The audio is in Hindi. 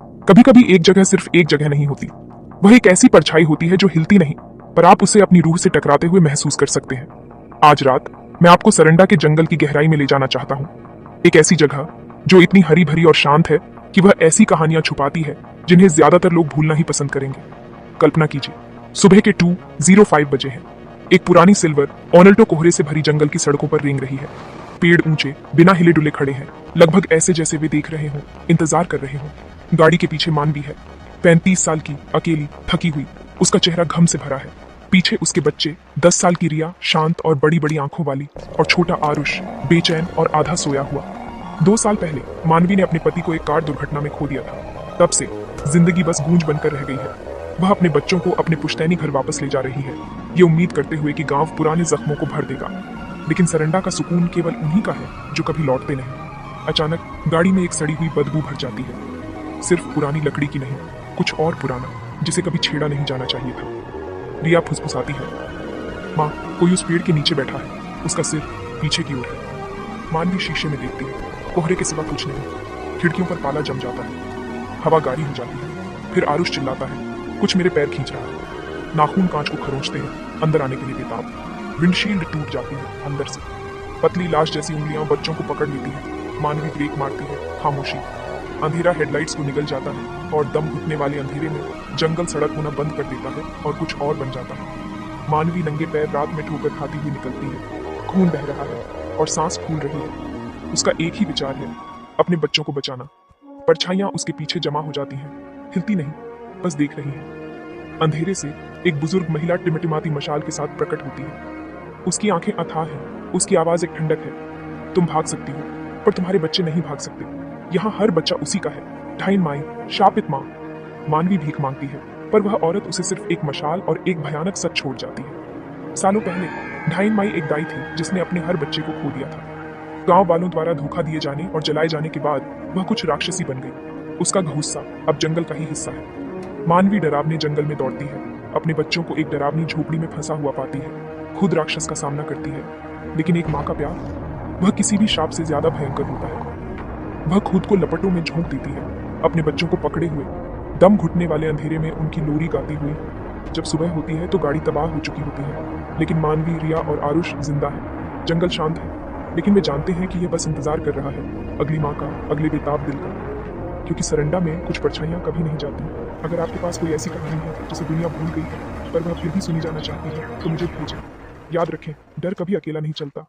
कभी कभी एक जगह सिर्फ एक जगह नहीं होती, वह एक ऐसी परछाई होती है जो हिलती नहीं, पर आप उसे अपनी रूह से टकराते हुए महसूस कर सकते हैं। आज रात मैं आपको सरंडा के जंगल की गहराई में ले जाना चाहता हूँ। एक ऐसी जगह जो इतनी हरी भरी और शांत है कि वह ऐसी कहानियां छुपाती है जिन्हें ज्यादातर लोग भूलना ही पसंद करेंगे। कल्पना कीजिए, सुबह के 2:05 बजे हैं। एक पुरानी सिल्वर ऑनल्टो कोहरे से भरी जंगल की सड़कों पर रेंग रही है। पेड़ ऊंचे बिना हिले डुले खड़े हैं, लगभग ऐसे जैसे वे देख रहे हों, इंतजार कर रहे हों। गाड़ी के पीछे मानवी है, 35 साल की, अकेली, थकी हुई। उसका चेहरा घम से भरा है। पीछे उसके बच्चे, 10 साल की रिया, शांत और बड़ी बड़ी आंखों वाली, और छोटा आरुष, बेचैन और आधा सोया हुआ। 2 साल पहले मानवी ने अपने पति को एक कार दुर्घटना में खो दिया था। तब से जिंदगी बस गूंज बनकर रह गई है। वह अपने बच्चों को अपने पुश्तैनी घर वापस ले जा रही है, ये उम्मीद करते हुए कि गांव पुराने जख्मों को भर देगा। लेकिन सरंडा का सुकून केवल उन्हीं का है जो कभी लौटते नहीं। अचानक गाड़ी में एक सड़ी हुई बदबू भर जाती है, सिर्फ पुरानी लकड़ी की नहीं, कुछ और पुराना, जिसे कभी छेड़ा नहीं जाना चाहिए था। रिया फुसफुसाती है, माँ, कोई उस पेड़ के नीचे बैठा है, उसका सिर पीछे की ओर है। मानवी शीशे में देखती है, कोहरे के सिवा कुछ नहीं। खिड़कियों पर पाला जम जाता है, हवा गाढ़ी हो जाती है। फिर आरुष चिल्लाता है, कुछ मेरे पैर खींच रहा है। नाखून कांच को खरोंचते हैं, अंदर आने के लिए बेताब। विंडशील्ड टूट जाती है अंदर से। पतली लाश जैसी उंगलियां बच्चों को पकड़ लेती है। मानवी ब्रेक मारती है, खामोशी। अंधेरा हेडलाइट्स को निगल जाता है और दम घुटने वाले अंधेरे में जंगल सड़क होना बंद कर देता है और कुछ और बन जाता है। मानवी नंगे पैर रात में ठोकर खाती हुई निकलती है। खून बह रहा है और सांस फूल रही है। उसका एक ही विचार है, अपने बच्चों को बचाना। परछाइयां उसके पीछे जमा हो जाती हैं, हिलती नहीं, बस देख रही है। अंधेरे से एक बुजुर्ग महिला टिमटिमाती मशाल के साथ प्रकट होती है। उसकी आंखें अथाह हैं, उसकी आवाज एक ठंडक है। तुम भाग सकती हो, पर तुम्हारे बच्चे नहीं भाग सकते। यहाँ हर बच्चा उसी का है। ढाइन माई, शापित माँ। मानवी भीख मांगती है, पर वह औरत उसे सिर्फ एक मशाल और एक भयानक सच छोड़ जाती है। सालों पहले ढाइन माई एक दाई थी जिसने अपने हर बच्चे को खो दिया था। गांव वालों द्वारा धोखा दिए जाने और जलाए जाने के बाद वह कुछ राक्षसी बन गई। उसका गुस्सा अब जंगल का ही हिस्सा है। मानवी डरावने जंगल में दौड़ती है, अपने बच्चों को एक डरावनी झोपड़ी में फंसा हुआ पाती है, खुद राक्षस का सामना करती है। लेकिन एक माँ का प्यार, वह किसी भी श्राप से ज्यादा भयंकर होता है। वह खुद को लपटों में झोंक देती है, अपने बच्चों को पकड़े हुए, दम घुटने वाले अंधेरे में उनकी लोरी गाती हुई। जब सुबह होती है तो गाड़ी तबाह हो चुकी होती है, लेकिन मानवी, रिया और आरुष जिंदा है। जंगल शांत है, लेकिन वे जानते हैं कि यह बस इंतजार कर रहा है अगली माँ का, अगले बेताब दिल का। क्योंकि सरंडा में कुछ परछाइयां कभी नहीं जाती। अगर आपके पास कोई ऐसी कहानी है जिसे दुनिया भूल गई है, पर वह फिर भी सुनी जाना चाहती है, तो मुझे भेजें। याद रखें, डर कभी अकेला नहीं चलता।